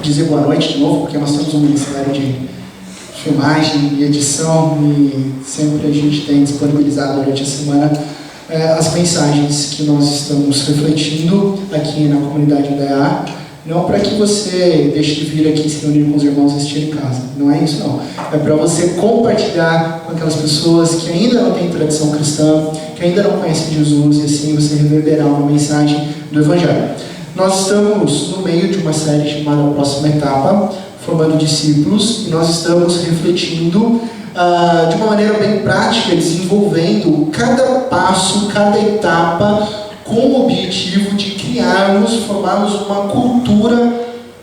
dizer boa noite de novo, porque nós temos um ministério de filmagem e edição e sempre a gente tem disponibilizado durante a semana as mensagens que nós estamos refletindo aqui na comunidade DA. Não para que você deixe de vir aqui se reunir com os irmãos e assistir em casa. Não é isso, não. É para você compartilhar com aquelas pessoas que ainda não têm tradição cristã, que ainda não conhecem Jesus, e assim você reverberar uma mensagem do Evangelho. Nós estamos no meio de uma série chamada Próxima Etapa, formando discípulos, e nós estamos refletindo de uma maneira bem prática, desenvolvendo cada passo, cada etapa, com o objetivo de formarmos uma cultura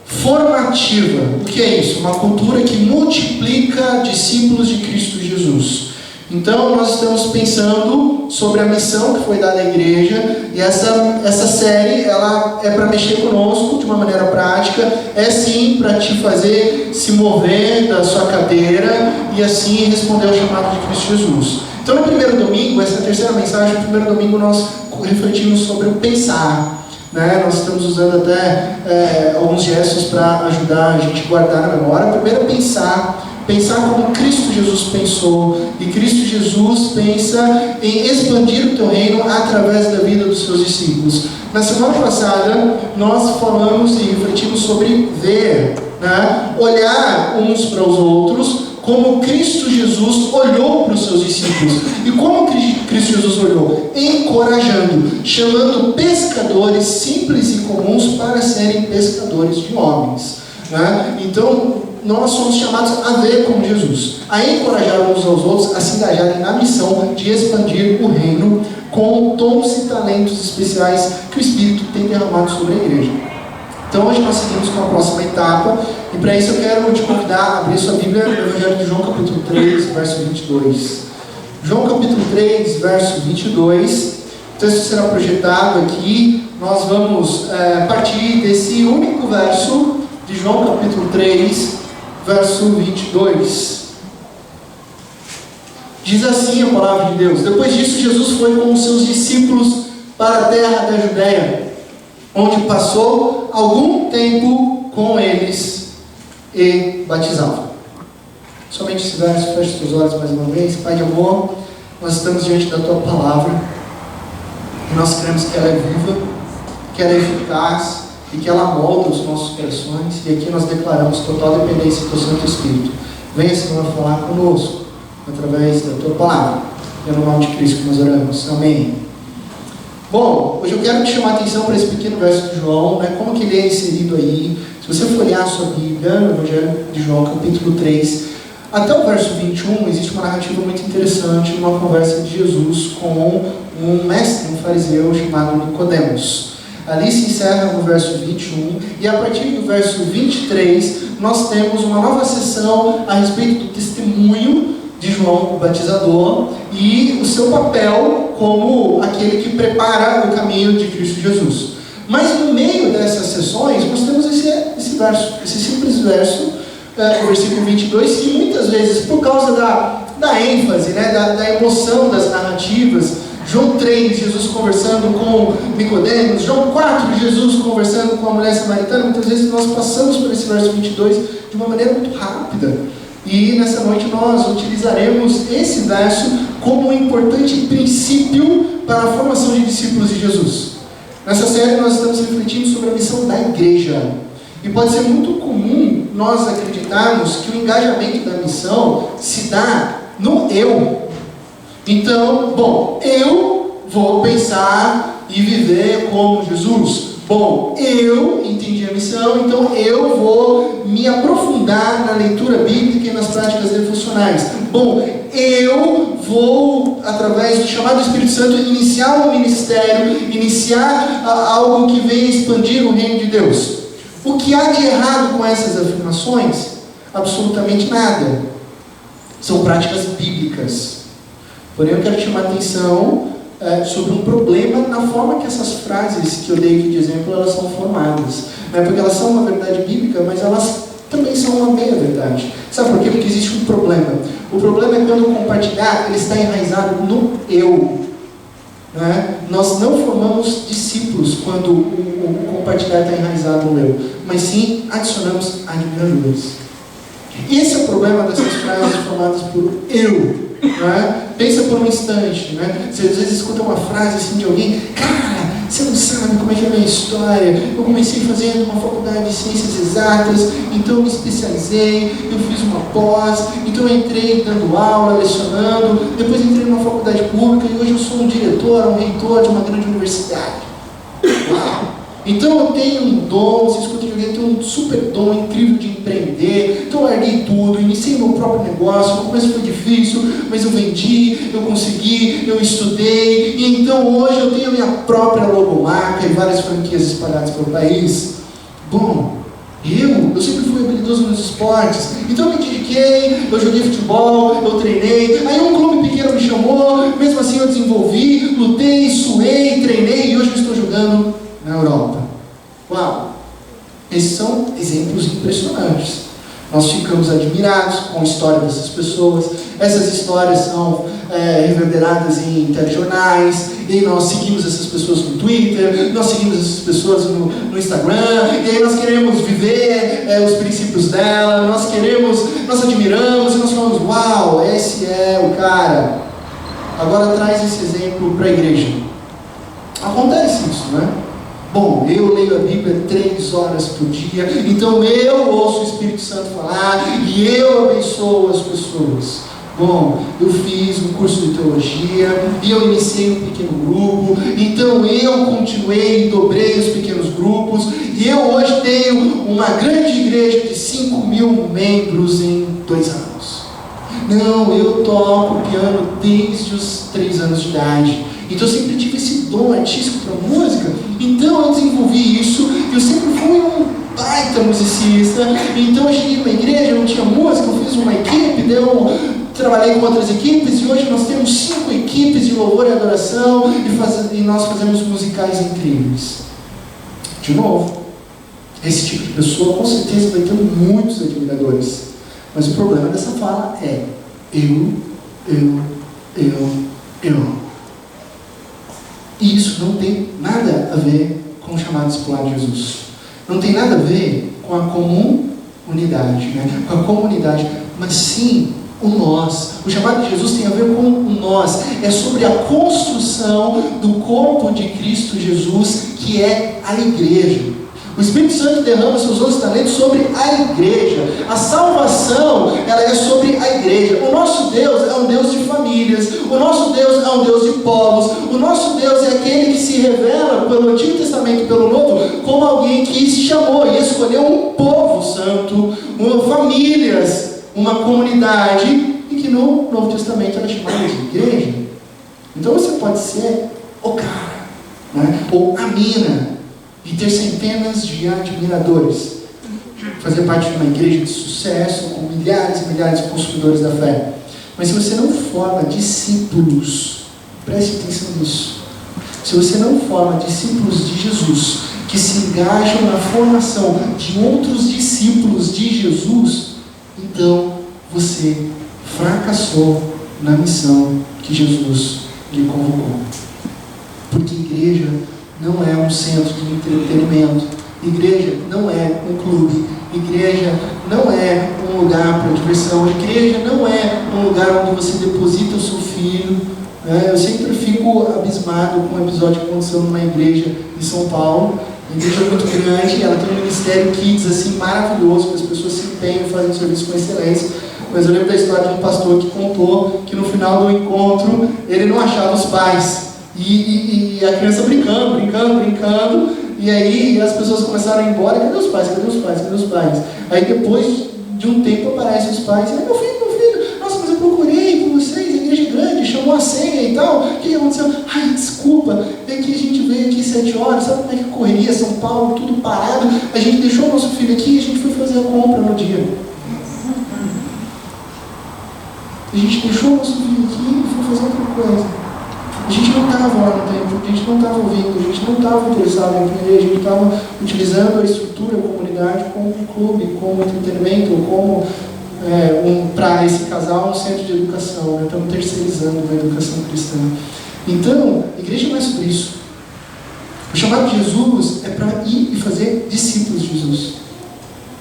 formativa. O que é isso? Uma cultura que multiplica discípulos de Cristo Jesus. Então, nós estamos pensando sobre a missão que foi dada à igreja, e essa série ela é para mexer conosco de uma maneira prática, é sim para te fazer se mover da sua cadeira e assim responder ao chamado de Cristo Jesus. Então, no primeiro domingo, essa é a terceira mensagem, no primeiro domingo nós refletimos sobre o pensar. Nós estamos usando até alguns gestos para ajudar a gente a guardar na memória. Primeiro, pensar como Cristo Jesus pensou, e Cristo Jesus pensa em expandir o teu reino através da vida dos seus discípulos. Na semana passada, nós falamos e refletimos sobre ver, olhar uns para os outros, como Cristo Jesus olhou para os seus discípulos. E como Cristo Jesus olhou? Encorajando, chamando pescadores simples e comuns para serem pescadores de homens. Então, nós somos chamados a ver como Jesus, a encorajar uns aos outros a se engajarem na missão de expandir o reino com dons e talentos especiais que o Espírito tem derramado sobre a igreja. Então hoje nós seguimos com a próxima etapa, e para isso eu quero te convidar a abrir sua Bíblia no Evangelho de João capítulo 3, verso 22. João capítulo 3, verso 22, o texto será projetado aqui. Nós vamos partir desse único verso de João capítulo 3, verso 22. Diz assim a palavra de Deus: depois disso Jesus foi com os seus discípulos para a terra da Judéia, onde passou algum tempo com eles e batizava. Somente esse verso, feche os teus olhos mais uma vez. Pai de amor, nós estamos diante da Tua palavra, e nós cremos que ela é viva, que ela é eficaz, e que ela molda os nossos corações, e aqui nós declaramos total dependência do Teu Santo Espírito. Venha, Senhor, falar conosco, através da Tua palavra. É no nome de Cristo que nós oramos. Amém. Bom, hoje eu quero te chamar a atenção para esse pequeno verso de João, como que ele é inserido aí. Se você for olhar a sua Bíblia, no Evangelho de João, capítulo 3, até o verso 21, existe uma narrativa muito interessante, uma conversa de Jesus com um mestre, um fariseu chamado Nicodemos. Ali se encerra no verso 21, e a partir do verso 23, nós temos uma nova sessão a respeito do testemunho de João o Batizador e o seu papel como aquele que prepara o caminho de Cristo Jesus. Mas no meio dessas sessões, nós temos esse verso, esse simples verso, o versículo 22, que muitas vezes, por causa da ênfase, da emoção das narrativas, João 3, Jesus conversando com Nicodemos, João 4, Jesus conversando com a mulher samaritana, muitas vezes nós passamos por esse verso 22 de uma maneira muito rápida. E nessa noite nós utilizaremos esse verso como um importante princípio para a formação de discípulos de Jesus. Nessa série nós estamos refletindo sobre a missão da igreja. E pode ser muito comum nós acreditarmos que o engajamento da missão se dá no eu. Então, eu vou pensar e viver como Jesus. Eu entendi a missão, então eu vou me aprofundar na leitura bíblica e nas práticas devocionais. Eu vou, através do chamado do Espírito Santo, iniciar um ministério, iniciar algo que venha expandir o reino de Deus. O que há de errado com essas afirmações? Absolutamente nada. São práticas bíblicas. Porém, eu quero chamar a atenção sobre um problema na forma que essas frases que eu dei aqui de exemplo, elas são formadas. Porque elas são uma verdade bíblica, mas elas também são uma meia-verdade. Sabe por quê? Porque existe um problema. O problema é quando o compartilhar ele está enraizado no eu. né? Nós não formamos discípulos quando o compartilhar está enraizado no eu, mas sim adicionamos admiradores. Esse é o problema dessas frases formadas por eu. Né? Pensa por um instante, né? Você às vezes escuta uma frase assim de alguém: cara, você não sabe como é que é a minha história. Eu comecei fazendo uma faculdade de ciências exatas, então eu me especializei, eu fiz uma pós, então eu entrei dando aula, lecionando, depois entrei numa faculdade pública e hoje eu sou um diretor, um reitor de uma grande universidade. Uau! Então eu tenho um dom, você escuta de alguém, eu tenho um super dom incrível de empreender, então eu larguei tudo, iniciei meu próprio negócio, no começo foi difícil, mas eu vendi, eu consegui, eu estudei, e então hoje eu tenho a minha própria logomarca e várias franquias espalhadas pelo país. Bom, eu sempre fui habilidoso nos esportes, então eu me dediquei, eu joguei futebol, eu treinei, aí um clube pequeno me chamou, mesmo assim eu desenvolvi, lutei, suei, treinei, e hoje eu estou jogando na Europa. Uau! Esses são exemplos impressionantes. Nós ficamos admirados com a história dessas pessoas. Essas histórias são reverberadas em telejornais, e nós seguimos essas pessoas no Twitter, nós seguimos essas pessoas no Instagram, e aí nós queremos viver os princípios dela, nós admiramos, e nós falamos: uau, esse é o cara. Agora traz esse exemplo para a igreja. Acontece isso, né? Bom, eu leio a Bíblia 3 horas por dia, então eu ouço o Espírito Santo falar e eu abençoo as pessoas. Bom, eu fiz um curso de teologia e eu iniciei um pequeno grupo, então eu continuei e dobrei os pequenos grupos e eu hoje tenho uma grande igreja de 5.000 membros em 2 anos. Não, eu toco piano desde os 3 anos de idade. Então eu sempre tive esse dom artístico para música, então eu desenvolvi isso, eu sempre fui um baita musicista, então eu cheguei numa igreja, não tinha música, eu fiz uma equipe, trabalhei com outras equipes, e hoje nós temos 5 equipes de louvor e adoração, e nós fazemos musicais incríveis. De novo, esse tipo de pessoa com certeza vai ter muitos admiradores, mas o problema dessa fala é eu. E isso não tem nada a ver com o chamado discipulado de Jesus. Não tem nada a ver com a comunidade, né? Com a comunidade, mas sim o nós. O chamado de Jesus tem a ver com o nós. É sobre a construção do corpo de Cristo Jesus, que é a igreja. O Espírito Santo derrama seus outros talentos sobre a igreja. A salvação, ela é sobre a igreja. O nosso Deus é um Deus de famílias. O nosso Deus é um Deus de povos. O nosso Deus é aquele que se revela pelo Antigo Testamento e pelo Novo como alguém que se chamou e escolheu um povo santo, famílias, uma comunidade, e que no Novo Testamento era chamada de igreja. Então você pode ser o cara, né? Ou a mina, e ter centenas de admiradores, fazer parte de uma igreja de sucesso, com milhares e milhares de consumidores da fé. Mas se você não forma discípulos, preste atenção nisso, se você não forma discípulos de Jesus, que se engajam na formação de outros discípulos de Jesus, então você fracassou na missão que Jesus lhe convocou. Porque igreja não é um centro de entretenimento, igreja não é um clube, igreja não é um lugar para diversão, igreja não é um lugar onde você deposita o seu filho. Eu sempre fico abismado com um episódio que aconteceu numa igreja em São Paulo. A igreja é muito grande, ela tem um ministério kids assim maravilhoso, que as pessoas se empenham e fazem serviço com excelência. Mas eu lembro da história de um pastor que contou que no final do encontro ele não achava os pais. E a criança brincando, e aí as pessoas começaram a ir embora: cadê os pais? Aí depois de um tempo aparecem os pais: meu filho, nossa, mas eu procurei por vocês, a igreja é grande, chamou a senha e tal, o que aconteceu? Ai, desculpa, é que a gente veio aqui 7 horas, sabe como é que correria, São Paulo, tudo parado, a gente deixou o nosso filho aqui e a gente foi fazer a compra no dia. A gente deixou o nosso filho aqui e foi fazer outra coisa. A gente não estava lá no tempo, a gente não estava ouvindo, a gente não estava interessado em aprender, a gente estava utilizando a estrutura, a comunidade como um clube, como entretenimento, como para esse casal um centro de educação, né? Estamos terceirizando a educação cristã. Então, a igreja não é sobre isso. O chamado de Jesus é para ir e fazer discípulos de Jesus.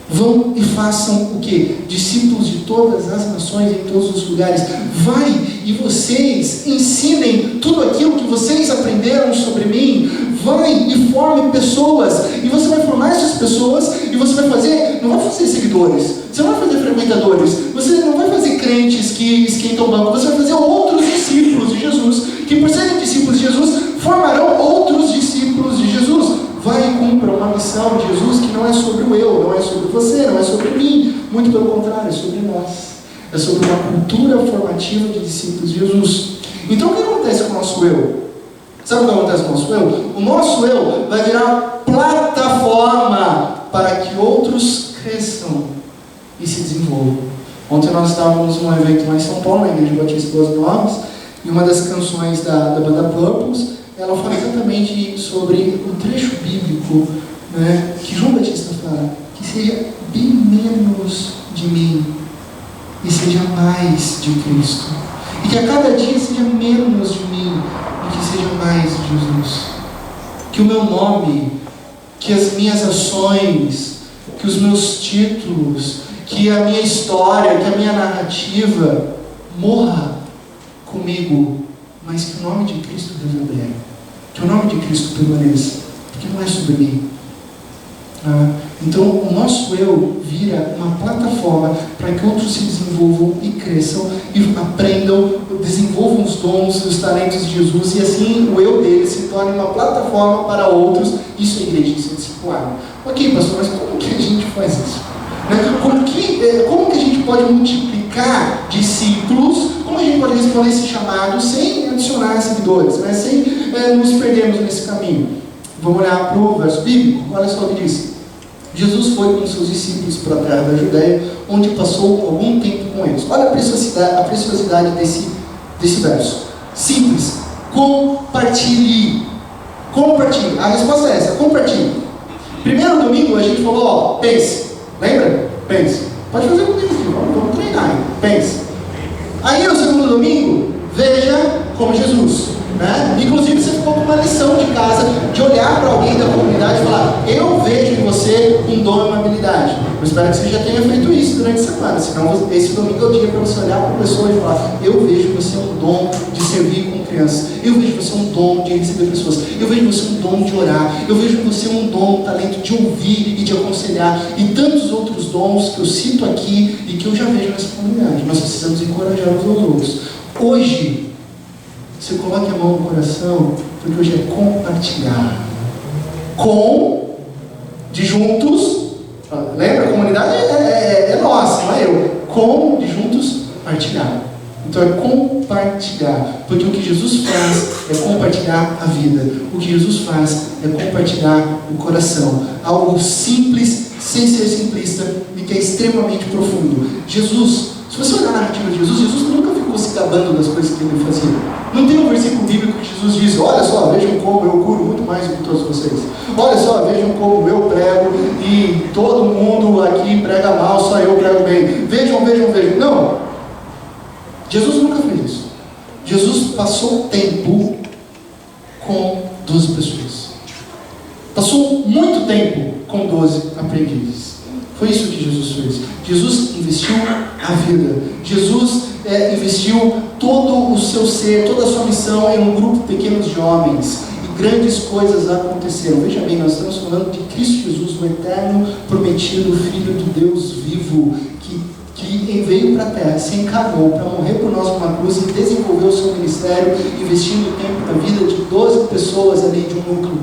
Vão e façam o quê? Discípulos de todas as nações, em todos os lugares. Vai e vocês ensinem tudo aquilo que vocês aprenderam sobre mim. Vai e forme pessoas. E você vai formar essas pessoas e você vai fazer, não vai fazer seguidores, você não vai fazer frequentadores, você não vai fazer crentes que esquentam o banco, você vai fazer outros discípulos de Jesus, que por serem discípulos de Jesus, formarão outros discípulos de Jesus. Vai e cumpra uma missão de Jesus que não é sobre o eu, não é sobre você, não é sobre mim. Muito pelo contrário, é sobre nós. É sobre uma cultura formativa de discípulos de Jesus. Então o que acontece com o nosso eu? Sabe o que acontece com o nosso eu? O nosso eu vai virar plataforma para que outros cresçam e se desenvolvam. Ontem nós estávamos num evento lá em São Paulo, na Igreja Batista Boas Novas, e uma das canções da banda Purpose, ela fala exatamente sobre o trecho bíblico, né, que João Batista fala, que seja bem menos de mim e seja mais de Cristo. E que a cada dia seja menos de mim e que seja mais de Jesus. Que o meu nome, que as minhas ações, que os meus títulos, que a minha história, que a minha narrativa morra comigo, mas que o nome de Cristo reverbere, que o nome de Cristo permaneça, porque não é sobre mim. Então o nosso eu vira uma plataforma para que outros se desenvolvam e cresçam e aprendam, desenvolvam os dons e os talentos de Jesus, e assim o eu dele se torne uma plataforma para outros. Isso é igreja, isso é discipulado. Ok, pastor, mas como que a gente faz isso? Como que a gente pode multiplicar discípulos? Como a gente pode responder esse chamado sem adicionar seguidores, né? Sem nos perdermos nesse caminho? Vamos olhar para o verso bíblico. Olha só o que diz. Jesus foi com seus discípulos para a terra da Judéia, onde passou algum tempo com eles. Olha a preciosidade desse verso. Simples. Compartilhe. Compartilhe. A resposta é essa. Compartilhe. Primeiro domingo a gente falou, pense. Lembra? Pense. Pode fazer comigo aqui. Vamos treinar. Pense. Aí no segundo domingo, veja como Jesus. Né? Inclusive você ficou com uma lição de casa de olhar para alguém da comunidade e falar: eu vejo em você um dom e uma habilidade. Eu espero que você já tenha feito isso durante a semana, senão esse domingo é o dia para você olhar para a pessoa e falar: eu vejo em você um dom de servir com crianças, eu vejo em você um dom de receber pessoas, eu vejo em você um dom de orar, eu vejo em você um dom, um talento de ouvir e de aconselhar, e tantos outros dons que eu cito aqui e que eu já vejo nessa comunidade. Nós precisamos encorajar uns aos outros. Hoje, você coloque a mão no coração, porque hoje é compartilhar. De juntos, lembra? A comunidade é nossa, não é eu. De juntos, partilhar. Então é compartilhar, porque o que Jesus faz é compartilhar a vida. O que Jesus faz é compartilhar o coração. Algo simples, sem ser simplista, e que é extremamente profundo. Jesus, se você olhar a narrativa de Jesus, Jesus nunca ficou se gabando das coisas que ele fazia. Não tem um versículo bíblico que Jesus diz: olha só, vejam como eu curo muito mais do que todos vocês. Olha só, vejam como eu prego e todo mundo aqui prega mal, só eu prego bem. Vejam. Não. Jesus nunca fez isso. Jesus passou tempo com 12 pessoas. Passou muito tempo com 12 aprendizes. Foi isso que Jesus fez. Jesus investiu a vida. Jesus investiu todo o seu ser, toda a sua missão em um grupo pequeno de homens. E grandes coisas aconteceram. Veja bem, nós estamos falando de Cristo Jesus, o eterno prometido Filho de Deus vivo, que veio para a terra, se encarnou para morrer por nós numa cruz e desenvolveu o seu ministério, investindo o tempo da vida de 12 pessoas ali de um núcleo.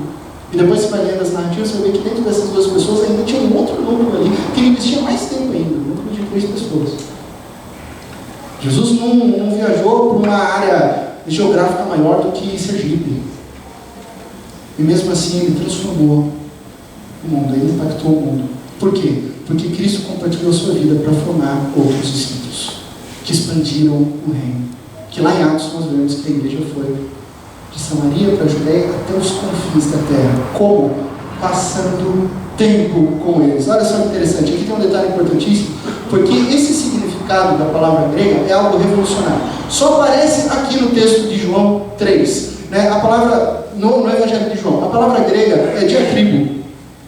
E depois você vai lendo as narrativas, você vai ver que dentro dessas 12 pessoas ainda tinha um outro núcleo ali, que ele investia mais tempo ainda, um núcleo de 3 pessoas. Jesus não viajou para uma área geográfica maior do que Sergipe. E mesmo assim ele transformou o mundo, ele impactou o mundo. Por quê? Porque Cristo compartilhou a sua vida para formar outros discípulos, que expandiram o reino. Que lá em Atos nós vemos que a igreja foi de Samaria para a Judéia até os confins da terra. Como? Passando tempo com eles. Olha só que interessante, aqui tem um detalhe importantíssimo, porque esse significado da palavra grega é algo revolucionário. Só aparece aqui no texto de João 3. né? A palavra, no Evangelho de João, a palavra grega é diatribo.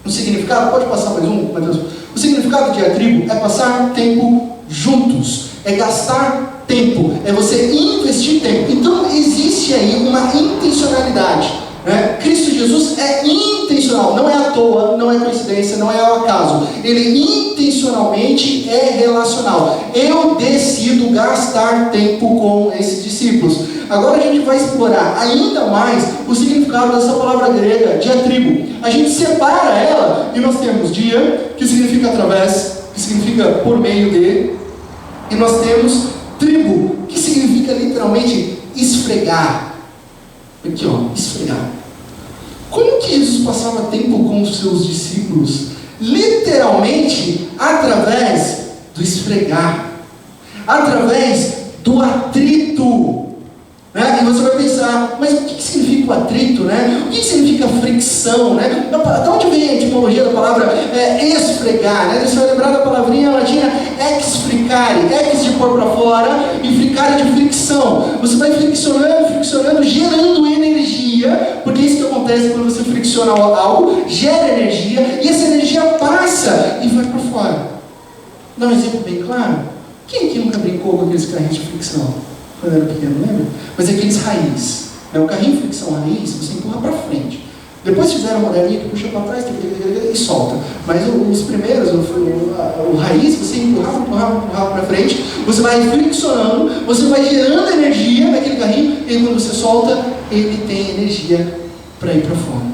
O significado, pode passar mais um, Mateus? O significado de diatribo é passar tempo juntos, é gastar tempo, é você investir tempo. Então existe aí uma intencionalidade, né? Cristo Jesus é intencional, não é à toa, não é coincidência, não é ao acaso. Ele intencionalmente é relacional. Eu decido gastar tempo com esses discípulos. Agora a gente vai explorar ainda mais o significado dessa palavra grega, diatribo. A gente separa ela e nós temos dia, que significa através, que significa por meio de, e nós temos tribo, que significa literalmente esfregar. Aqui ó, esfregar. Como que Jesus passava tempo com os seus discípulos? Literalmente através do esfregar, através do atrito. Né? E você vai pensar, mas o que significa o atrito? Né? O que significa fricção? Né? De onde vem a etimologia da palavra esfregar? Né? Você vai lembrar da palavrinha latina exfricare, ex de pôr para fora e fricare de fricção. Você vai friccionando, gerando energia, porque isso que acontece quando você fricciona algo, gera energia, e essa energia passa e vai para fora. Dá um exemplo bem claro. Quem aqui nunca brincou com aqueles carrinhos de fricção? Quando era pequeno, lembra? Mas aqueles raiz. O carrinho de fricção raiz, você empurra para frente. Depois fizeram uma modelinha que puxa para trás e solta. Mas os primeiros, o raiz, você empurrava para frente, você vai friccionando, você vai gerando energia naquele carrinho, e quando você solta, ele tem energia para ir para fora.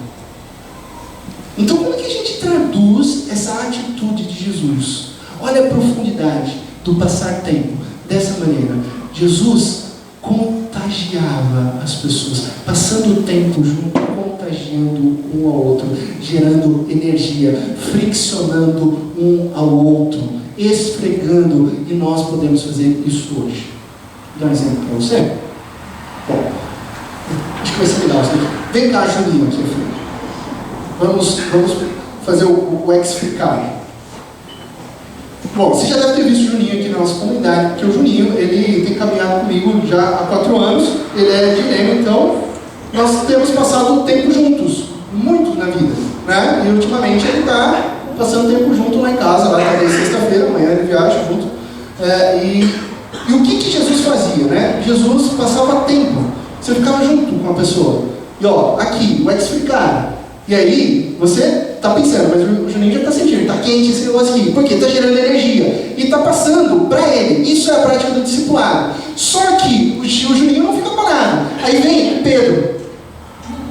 Então, como é que a gente traduz essa atitude de Jesus? Olha a profundidade do passar tempo dessa maneira. Jesus contagiava as pessoas, passando o tempo junto, contagiando um ao outro, gerando energia, friccionando um ao outro, esfregando, e nós podemos fazer isso hoje. Vou dar um exemplo para você? Bom, acho que vai ser legal isso aqui. Vem cá, Juninho, aqui à frente. Vamos fazer o explicar. Bom, você já deve ter visto o Juninho aqui na nossa comunidade, porque o Juninho, ele tem caminhado comigo já há 4 anos, ele é de Lema, então nós temos passado tempo juntos, muito na vida, né? E ultimamente ele está passando tempo junto lá em casa, lá está desde sexta-feira, amanhã ele viaja junto. E o que Jesus fazia, né? Jesus passava tempo, você ficava junto com a pessoa, e ó, aqui, o explicar. E aí, você está pensando, mas o Juninho já está sentindo, está quente esse negócio aqui, porque está gerando energia e está passando para ele. Isso é a prática do discipulado. Só que o Juninho não fica parado. Aí vem Pedro.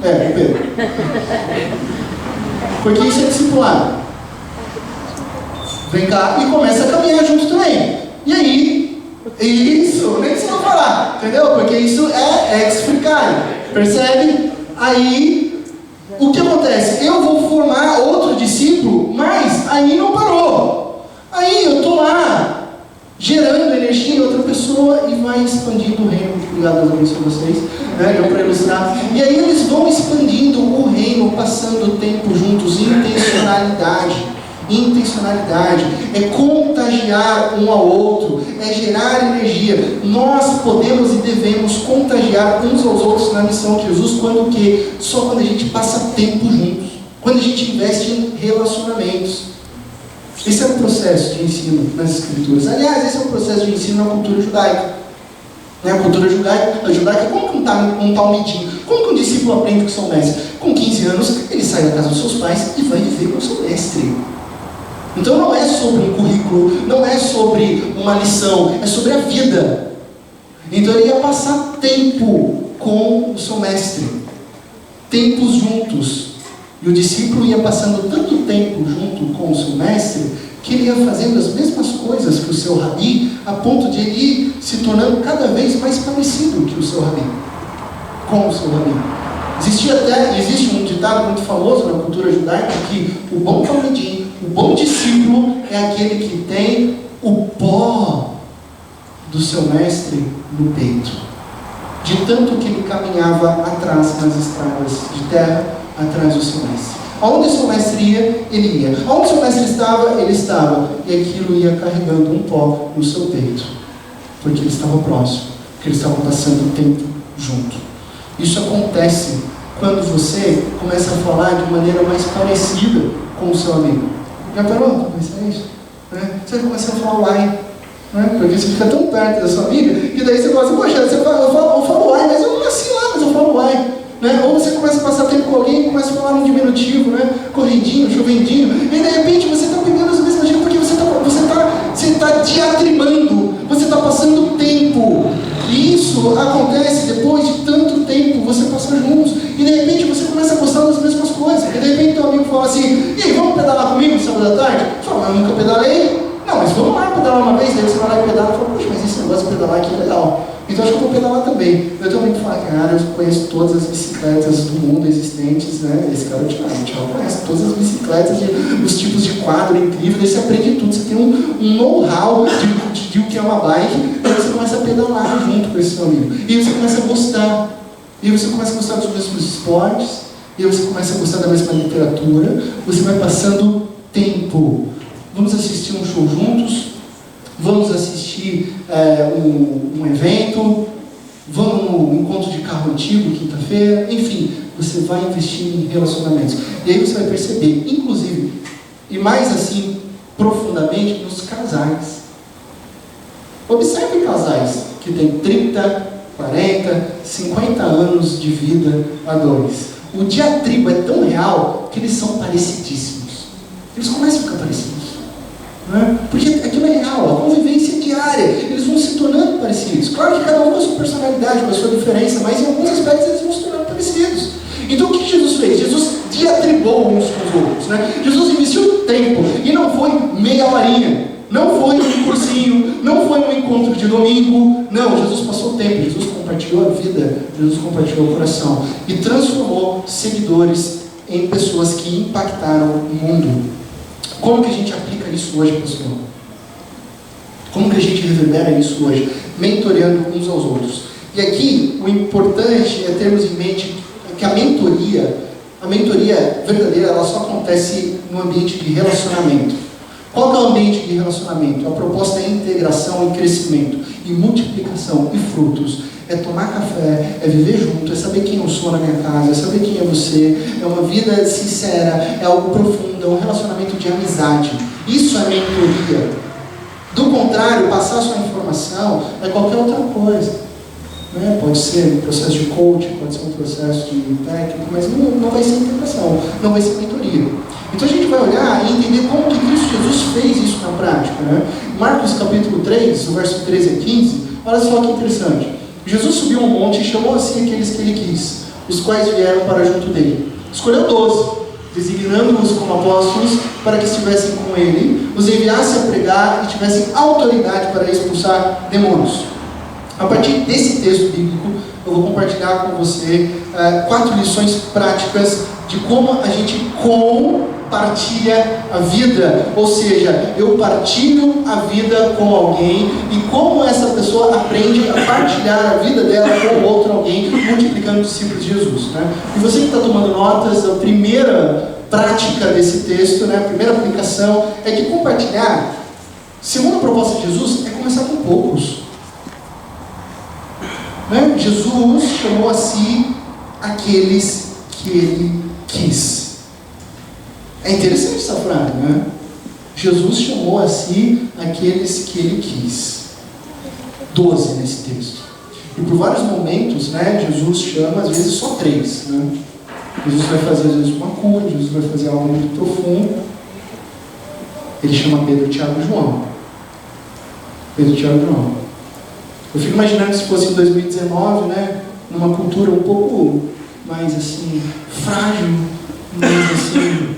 Pedro. Porque isso é discipulado. Vem cá e começa a caminhar junto também. E aí, isso, nem precisa falar, entendeu? Porque isso é explicar. Percebe? Aí, o que acontece? Eu vou formar outro discípulo, mas aí não parou. Aí eu estou lá, gerando energia em outra pessoa e vai expandindo o reino. Obrigado, Deus abençoe vocês, né? Deu para ilustrar. E aí eles vão expandindo o reino, passando tempo juntos, intencionalidade, é contagiar um ao outro, é gerar energia. Nós podemos e devemos contagiar uns aos outros na missão de Jesus, só quando a gente passa tempo juntos, quando a gente investe em relacionamentos. Esse é o processo de ensino nas Escrituras. Aliás, esse é o processo de ensino na cultura judaica. A cultura judaica, como que um talmidim, como que um discípulo aprende com seu mestre? Com 15 anos, ele sai da casa dos seus pais e vai viver com o seu mestre. Então não é sobre um currículo, não é sobre uma lição, é sobre a vida. Então ele ia passar tempo com o seu mestre, tempos juntos. E o discípulo ia passando tanto tempo junto com o seu mestre, que ele ia fazendo as mesmas coisas que o seu rabi, a ponto de ele ir se tornando cada vez mais parecido que o seu rabi, com o seu rabi. Existe um ditado muito famoso na cultura judaica que o bom talmidim, o bom discípulo é aquele que tem o pó do seu mestre no peito, de tanto que ele caminhava atrás nas estradas de terra, atrás do seu mestre. Aonde o seu mestre ia, ele ia. Aonde o seu mestre estava, ele estava. E aquilo ia carregando um pó no seu peito, porque ele estava próximo, porque eles estavam passando tempo junto. Isso acontece quando você começa a falar de maneira mais parecida com o seu amigo. Já parou para pensar isso? Você começa a falar uai, porque você fica tão perto da sua amiga, que daí você fala assim, poxa, eu falo uai, mas eu não nasci lá, mas eu falo uai. Ou você começa a passar tempo com alguém e começa a falar um diminutivo, correndinho, chovendinho, e de repente você está pegando as mesmas dicas porque você está diatribando, você está passando tempo. E isso acontece depois de tanto tempo você passar juntos. E de repente você começa a gostar das mesmas coisas. E de repente teu amigo fala assim, e aí, vamos pedalar comigo sábado à tarde? Fala, eu nunca pedalei. Não, mas vamos lá pedalar uma vez. Daí você vai lá e pedala e fala, poxa, mas esse negócio de pedalar aqui é legal. Então acho que eu vou pedalar também. Eu também falo, cara, eu conheço todas as bicicletas do mundo existentes, Esse cara, o Thiago conhece todas as bicicletas, os tipos de quadro incrível, daí você aprende tudo, você tem um know-how de o que é uma bike, daí você começa a pedalar junto com esse seu amigo. E você começa a gostar. E você começa a gostar dos mesmos esportes, e você começa a gostar da mesma literatura, você vai passando tempo. Vamos assistir um show juntos? Vamos assistir um evento? Vamos no encontro de carro antigo, quinta-feira? Enfim, você vai investir em relacionamentos. E aí você vai perceber, inclusive, e mais assim, profundamente, nos casais. Observe casais que têm 30, 40, 50 anos de vida a dois. O diatribo é tão real que eles são parecidíssimos. Eles começam a ficar parecidos. Porque aquilo é real, a convivência diária, eles vão se tornando parecidos. Claro que cada um com a sua personalidade, com a sua diferença, mas em alguns aspectos eles vão se tornando parecidos. Então o que Jesus fez? Jesus diatribou uns com os outros. Jesus investiu tempo, e não foi meia horinha, não foi um cursinho, não foi um encontro de domingo, não, Jesus passou tempo, Jesus compartilhou a vida, Jesus compartilhou o coração, e transformou seguidores em pessoas que impactaram o mundo. Como que a gente aplica isso hoje, pessoal? Como que a gente reverbera isso hoje? Mentoreando uns aos outros. E aqui, o importante é termos em mente que a mentoria verdadeira, ela só acontece no ambiente de relacionamento. Qual que é o ambiente de relacionamento? A proposta é integração e crescimento, e multiplicação e frutos. É tomar café, é viver junto, é saber quem eu sou na minha casa, é saber quem é você, é uma vida sincera, é algo profundo, é um relacionamento de amizade. Isso é mentoria. Do contrário, passar sua informação é qualquer outra coisa. Pode ser um processo de coaching, pode ser um processo de técnico, mas não vai ser integração, não vai ser mentoria. Então a gente vai olhar e entender como que Cristo Jesus fez isso na prática. Marcos capítulo 3, o verso 13 a 15, olha só que interessante. Jesus subiu um monte e chamou assim aqueles que ele quis, os quais vieram para junto dele. Escolheu 12, designando-os como apóstolos, para que estivessem com ele, os enviasse a pregar e tivessem autoridade para expulsar demônios. A partir desse texto bíblico, eu vou compartilhar com você 4 lições práticas de como a gente compartilha a vida, ou seja, eu partilho a vida com alguém e como essa pessoa aprende a partilhar a vida dela com outro alguém, multiplicando os discípulos de Jesus. E você que está tomando notas, a primeira prática desse texto, a primeira aplicação é que compartilhar, segundo a proposta de Jesus, é começar com poucos. Jesus chamou a si aqueles que ele quis. É interessante essa frase, Jesus chamou a si aqueles que ele quis. 12 nesse texto. E por vários momentos, Jesus chama, às vezes, só 3. Jesus vai fazer, às vezes, uma cura, Jesus vai fazer algo muito profundo. Ele chama Pedro, Tiago e João. Pedro, Tiago e João. Eu fico imaginando se fosse em 2019, numa cultura um pouco mais assim, frágil, mais assim,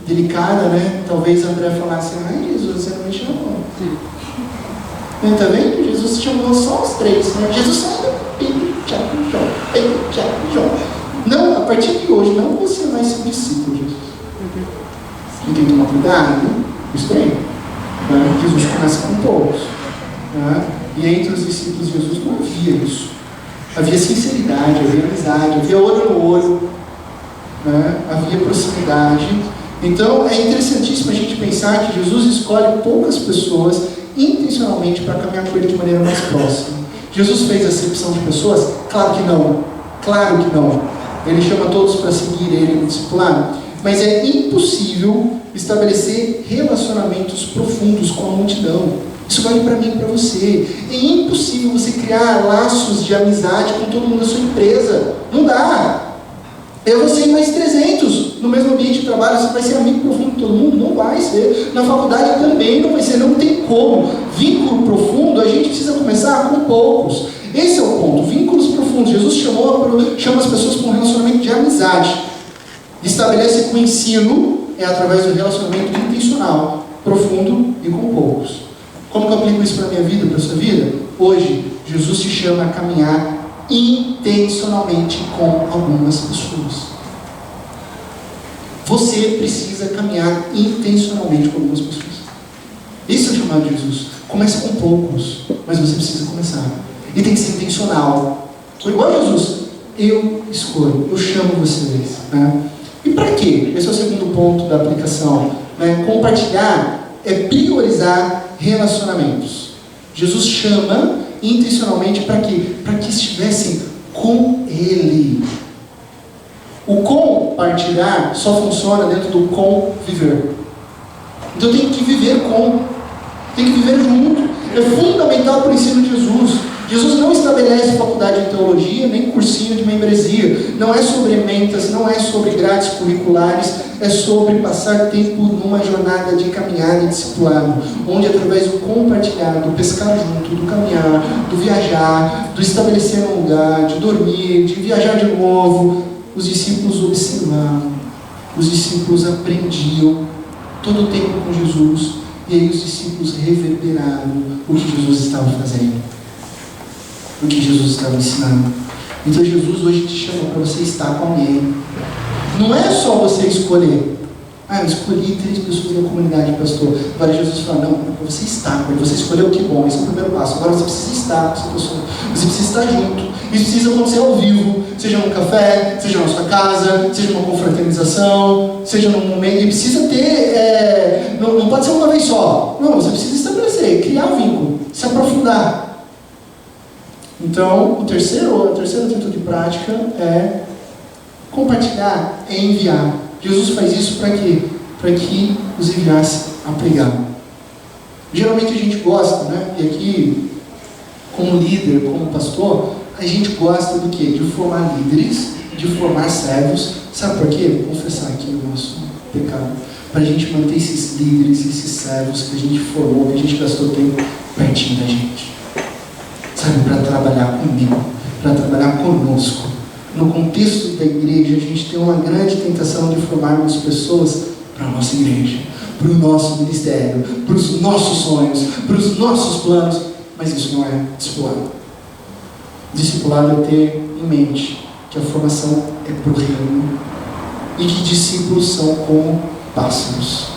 delicada, talvez André falasse, ai Jesus, você não me chamou. Está vendo? Jesus chamou só os 3, Jesus saiu Pedro, Tiago e João, Pedro, Tiago e João. Não, a partir de hoje, não você vai ser um discípulo, Jesus. E tem que tomar cuidado, isso aí. Jesus começa com poucos. E entre os discípulos de Jesus não havia isso. Havia sinceridade, havia amizade, havia olho no olho, havia proximidade. Então é interessantíssimo a gente pensar que Jesus escolhe poucas pessoas intencionalmente para caminhar com ele de maneira mais próxima. Jesus fez acepção de pessoas? Claro que não. Claro que não. Ele chama todos para seguir ele no discipulado. Mas é impossível estabelecer relacionamentos profundos com a multidão. Isso vale para mim e para você. É impossível você criar laços de amizade com todo mundo da sua empresa. Não dá. É você e mais 300 no mesmo ambiente de trabalho. Você vai ser amigo profundo de todo mundo? Não vai ser. Na faculdade também não vai ser. Não tem como. Vínculo profundo, a gente precisa começar com poucos. Esse é o ponto. Vínculos profundos. Jesus chama as pessoas para um relacionamento de amizade. Estabelece que o ensino é através do relacionamento intencional, profundo e com poucos. Como que eu aplico isso para a minha vida, para a sua vida? Hoje, Jesus te chama a caminhar intencionalmente com algumas pessoas. Você precisa caminhar intencionalmente com algumas pessoas. Esse é o chamado de Jesus. Comece com poucos, mas você precisa começar. E tem que ser intencional. Igual a Jesus, eu escolho, eu chamo vocês. Né? E para quê? Esse é o segundo ponto da aplicação. Né? Compartilhar é priorizar relacionamentos. Jesus chama intencionalmente para quê? Para que estivessem com Ele. O compartilhar só funciona dentro do conviver. Então tem que viver com, tem que viver junto. É fundamental para o ensino de Jesus. Jesus não estabelece faculdade de teologia, nem cursinho de membresia. Não é sobre ementas, não é sobre grades curriculares, é sobre passar tempo numa jornada de caminhada e discipulado, onde através do compartilhar, do pescar junto, do caminhar, do viajar, do estabelecer um lugar, de dormir, de viajar de novo, os discípulos observavam, os discípulos aprendiam todo o tempo com Jesus, e aí os discípulos reverberaram o que Jesus estava fazendo, o que Jesus estava ensinando. Então Jesus hoje te chama para você estar com alguém. Não é só você escolher. Eu escolhi 3 pessoas da comunidade, pastor. Agora Jesus fala, não, para você estar com ele. Você escolheu, que bom, esse é o primeiro passo. Agora você precisa estar com essa pessoa. Você precisa estar junto. Isso precisa acontecer ao vivo. Seja num café, seja na sua casa, seja numa confraternização, seja num momento. E precisa ter, não pode ser uma vez só. Não, você precisa estabelecer, criar vínculo, se aprofundar. Então, a terceira atitude prática é compartilhar, é enviar. Jesus faz isso para quê? Para que os enviasse a pregar. Geralmente a gente gosta, né? E aqui, como líder, como pastor, a gente gosta do quê? De formar líderes, de formar servos. Sabe por quê? Vou confessar aqui o nosso pecado. Para a gente manter esses líderes, esses servos que a gente formou, que a gente gastou tempo pertinho da gente. Sabe, para trabalhar comigo, para trabalhar conosco. No contexto da igreja, a gente tem uma grande tentação de formarmos pessoas para a nossa igreja, para o nosso ministério, para os nossos sonhos, para os nossos planos, mas isso não é discipulado. Discipulado é ter em mente que a formação é para o reino e que discípulos são como pássaros.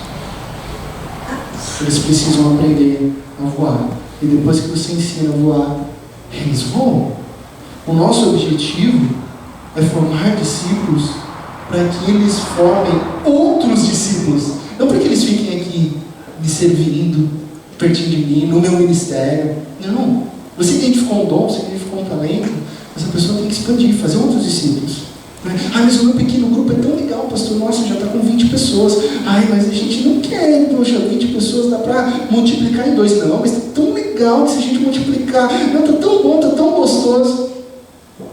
Eles precisam aprender a voar. E depois que você ensina a voar, eles voam. O nosso objetivo é formar discípulos para que eles formem outros discípulos. Não para que eles fiquem aqui me servindo pertinho de mim, no meu ministério. Não. Você identificou um dom, você identificou um talento, essa pessoa tem que expandir, fazer outros discípulos. Mas o meu pequeno grupo é tão legal, pastor. Nossa, já está com 20 pessoas. Mas a gente não quer, poxa, 20 pessoas dá para multiplicar em 2. Não, mas está tão legal que se a gente multiplicar, não, está tão bom, está tão gostoso.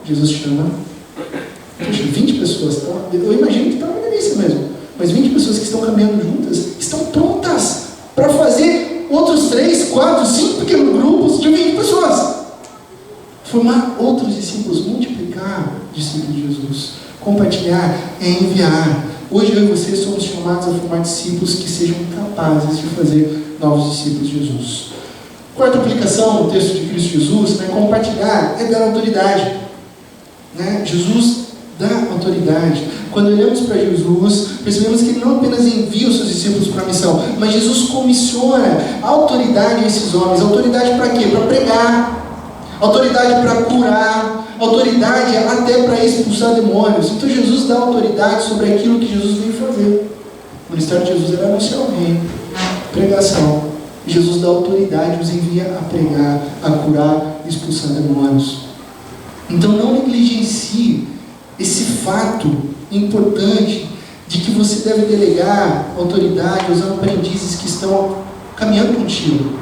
Jesus chama, poxa, 20 pessoas, tá? Eu imagino que está uma delícia mesmo. Mas 20 pessoas que estão caminhando juntas estão prontas para fazer outros 3, 4, 5 pequenos grupos de 20 pessoas. Formar outros discípulos, multiplicar discípulos de Jesus. Compartilhar é enviar. Hoje eu e você somos chamados a formar discípulos que sejam capazes de fazer novos discípulos de Jesus. Quarta aplicação no texto de Cristo Jesus, compartilhar é dar autoridade. Jesus dá autoridade. Quando olhamos para Jesus, percebemos que ele não apenas envia os seus discípulos para a missão, mas Jesus comissiona autoridade a esses homens. Autoridade para quê? Para pregar. Autoridade para curar, autoridade até para expulsar demônios. Então Jesus dá autoridade sobre aquilo que Jesus veio fazer. O ministério de Jesus era anunciar o reino, pregação. Jesus dá autoridade, os envia a pregar, a curar e expulsar demônios. Então não negligencie esse fato importante de que você deve delegar autoridade aos aprendizes que estão caminhando contigo,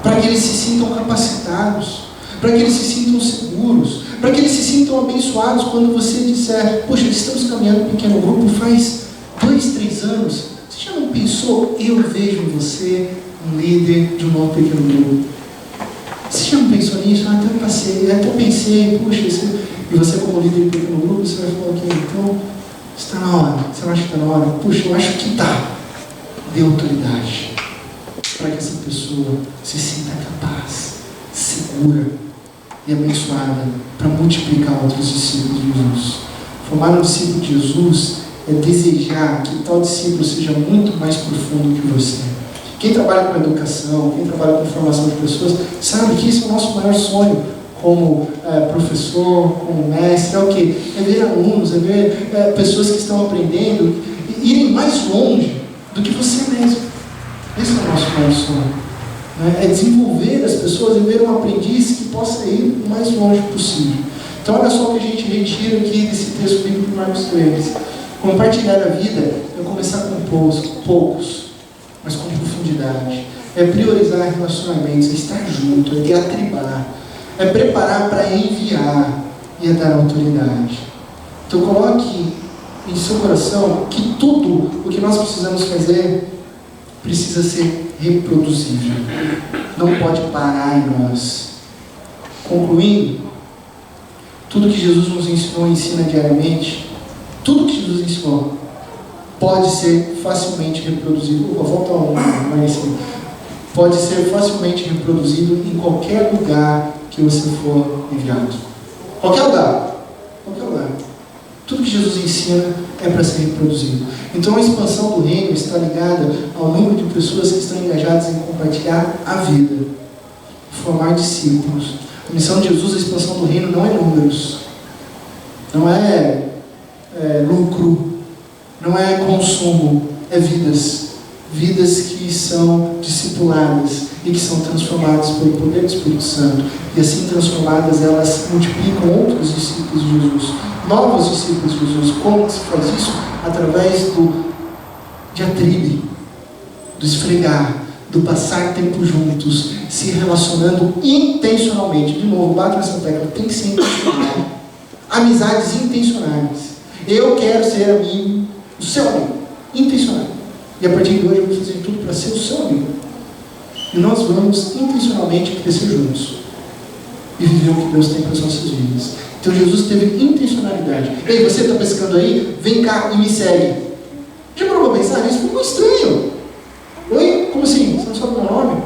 para que eles se sintam capacitados, para que eles se sintam seguros, para que eles se sintam abençoados quando você disser: poxa, estamos caminhando em um pequeno grupo faz 2, 3 anos, você já não pensou, eu vejo em você um líder de um novo pequeno grupo? Você já não pensou nisso? Até pensei, puxa, e você como líder de pequeno grupo, você vai falar: ok, então está na hora. Você não acha que está na hora? Puxa, eu acho que está. Dê autoridade para que essa pessoa se sinta capaz, segura e abençoada para multiplicar outros discípulos de Jesus. Formar um discípulo de Jesus é desejar que tal discípulo seja muito mais profundo que você. Quem trabalha com educação, quem trabalha com formação de pessoas, sabe que esse é o nosso maior sonho como professor, como mestre. É o quê? É ver alunos, é ver pessoas que estão aprendendo irem mais longe do que você mesmo. Esse é o nosso maior sonho. É desenvolver as pessoas e ver um aprendiz que possa ir o mais longe possível. Então olha só o que a gente retira aqui desse texto bíblico de Marcos 3. Compartilhar a vida é começar com poucos, mas com profundidade. É priorizar relacionamentos, é estar junto, é atribar, é preparar para enviar e é dar autoridade. Então coloque em seu coração que tudo o que nós precisamos fazer precisa ser reproduzível. Não pode parar em nós. Concluindo, tudo que Jesus nos ensinou e ensina diariamente, tudo que Jesus ensinou pode ser facilmente reproduzido. Pode ser facilmente reproduzido em qualquer lugar que você for enviado. Qualquer lugar. Tudo que Jesus ensina é para ser reproduzido. Então a expansão do reino está ligada ao número de pessoas que estão engajadas em compartilhar a vida, formar discípulos. A missão de Jesus, a expansão do reino, não é números, não é lucro, não é consumo, é vidas. Vidas que são discipuladas e que são transformadas pelo poder do Espírito Santo. E assim transformadas, elas multiplicam outros discípulos de Jesus, novos discípulos de Jesus. Como se faz isso? Através de atribe, do esfregar, do passar tempo juntos, se relacionando intencionalmente. De novo, bato nessa tecla, tem que ser intencional. Amizades intencionais. Eu quero ser amigo do seu amigo, intencional. E a partir de hoje eu vou fazer tudo para ser o seu amigo. E nós vamos intencionalmente crescer juntos e viver o que Deus tem para as nossas vidas. Então Jesus teve intencionalidade. Ei, você está pescando aí? Vem cá e me segue. Já parou para pensar nisso? Foi muito estranho. Oi? Como assim? Você não sabe o meu nome?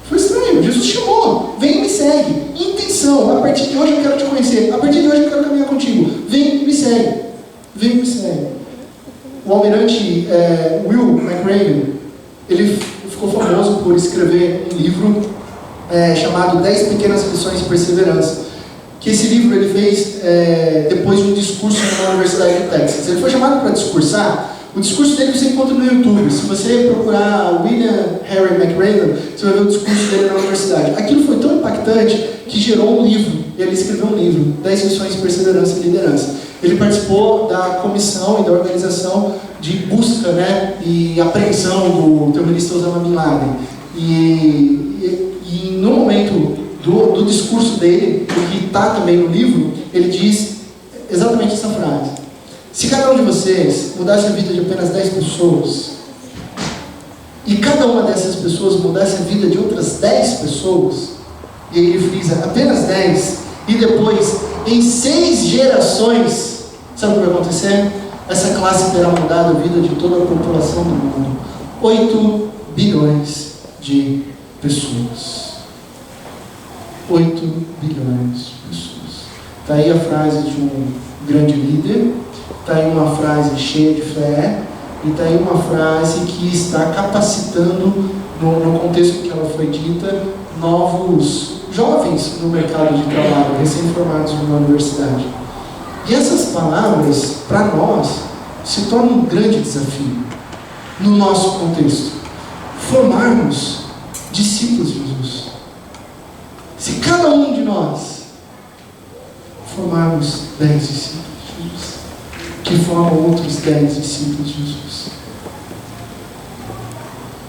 Foi estranho. Jesus chamou. Vem e me segue. Intenção. A partir de hoje eu quero te conhecer. A partir de hoje eu quero caminhar contigo. Vem e me segue. Vem e me segue. O almirante Will McRaven, ele ficou famoso por escrever um livro chamado 10 Pequenas Lições de Perseverança. Que esse livro ele fez depois de um discurso na Universidade de Texas. Ele foi chamado para discursar. O discurso dele você encontra no YouTube. Se você procurar William Henry McRaven, você vai ver o discurso dele na universidade. Aquilo foi tão impactante que gerou um livro. Ele escreveu um livro, 10 Lições de Perseverança e Liderança. Ele participou da comissão e da organização de busca, e apreensão do terrorista Osama Bin Laden. E no momento do discurso dele, que está também no livro, ele diz exatamente essa frase: se cada um de vocês mudasse a vida de apenas 10 pessoas, e cada uma dessas pessoas mudasse a vida de outras 10 pessoas, e aí ele frisa apenas 10, e depois, em 6 gerações, sabe o que vai acontecer? Essa classe terá mudado a vida de toda a população do mundo. 8 bilhões de pessoas. 8 bilhões de pessoas. Está aí a frase de um grande líder, está aí uma frase cheia de fé, e está aí uma frase que está capacitando, no contexto em que ela foi dita, novos jovens no mercado de trabalho, recém-formados numa universidade. E essas palavras, para nós, se tornam um grande desafio no nosso contexto. Formarmos discípulos de Jesus. Se cada um de nós fiéis discípulos de Jesus.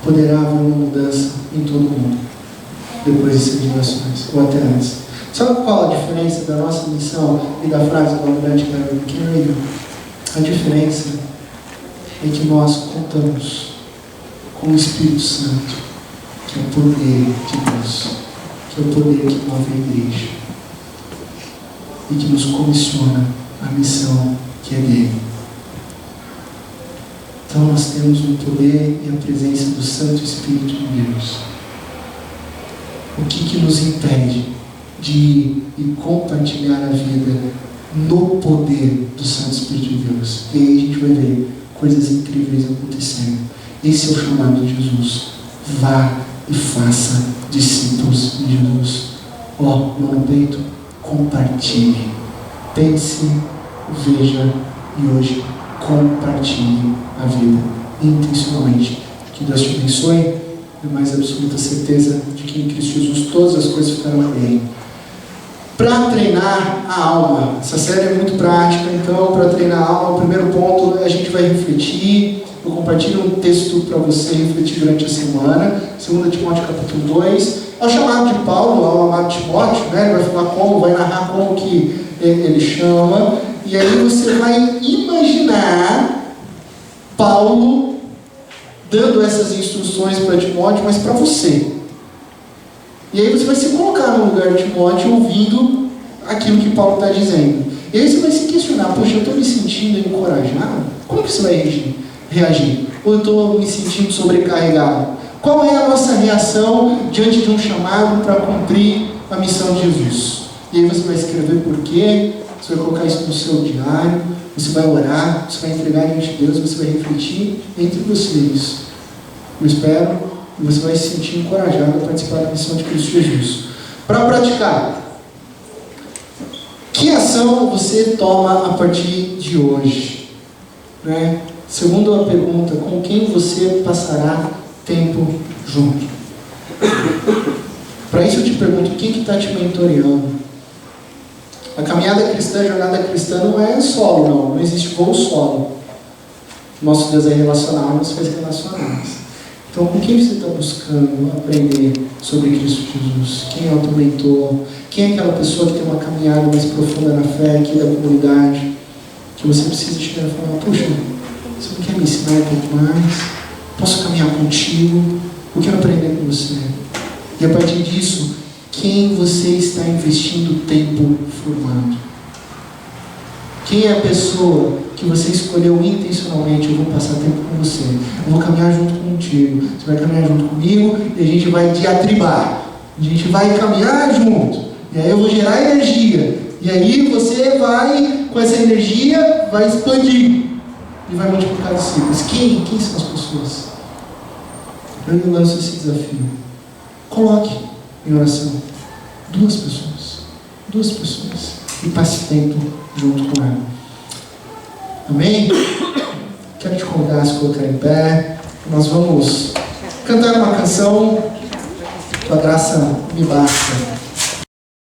Poderá haver uma mudança em todo o mundo, depois dessas gerações, ou até antes. Sabe qual a diferença da nossa missão e da frase do Almirante Carolyn Keegan? A diferença é que nós contamos com o Espírito Santo, que é o poder de Deus, que é o poder que move a igreja e que nos comissiona a missão que é dele. Então nós temos o poder e a presença do Santo Espírito de Deus. O que nos impede de ir e compartilhar a vida no poder do Santo Espírito de Deus? E aí a gente vai ver coisas incríveis acontecendo. Esse é o chamado de Jesus. Vá e faça discípulos de Jesus. Mão no peito, compartilhe. Pense, veja e hoje compartilhe a vida intencionalmente. Que Deus te abençoe. E mais absoluta certeza de que em Cristo Jesus todas as coisas ficarão bem. Para treinar a alma, essa série é muito prática, então para treinar a alma, o primeiro ponto a gente vai refletir. Eu compartilho um texto para você refletir durante a semana, 2 Timóteo capítulo 2, é o chamado de Paulo, ao amado Timóteo, né? Ele vai falar como, vai narrar como que ele chama, e aí você vai imaginar Paulo dando essas instruções para Timóteo, mas para você. E aí você vai se colocar no lugar de Timóteo ouvindo aquilo que Paulo está dizendo. E aí você vai se questionar, poxa, eu estou me sentindo encorajado? Como que você vai reagir? Ou eu estou me sentindo sobrecarregado? Qual é a nossa reação diante de um chamado para cumprir a missão de Jesus? E aí você vai escrever por quê, você vai colocar isso no seu diário, você vai orar, você vai entregar diante de Deus, você vai refletir entre vocês. Eu espero que você vai se sentir encorajado a participar da missão de Cristo Jesus. Para praticar, que ação você toma a partir de hoje? Né? Segundo a pergunta, com quem você passará tempo junto? Para isso eu te pergunto, quem está te mentoreando? A caminhada cristã, a jornada cristã não é solo, não existe voo solo. Nosso Deus é relacional, nos fez relacionados. Então, com quem você está buscando aprender sobre Cristo Jesus? Quem é o teu mentor? Quem é aquela pessoa que tem uma caminhada mais profunda na fé, aqui da comunidade, que você precisa chegar e falar, puxa, você não quer me ensinar um pouco mais? Posso caminhar contigo? Eu quero aprender com você. E a partir disso, quem você está investindo tempo formando? Quem é a pessoa que você escolheu intencionalmente? Eu vou passar tempo com você, eu vou caminhar junto contigo, você vai caminhar junto comigo e a gente vai diatribar, a gente vai caminhar junto, e aí eu vou gerar energia, e aí você vai, com essa energia, vai expandir e vai multiplicar discípulos. Quem são as pessoas? Eu lanço esse desafio. Coloque em oração 2 pessoas e passe tempo junto com ela. Amém? Quero te convidar a se colocar em pé. Nós vamos cantar uma canção. Tua graça me basta.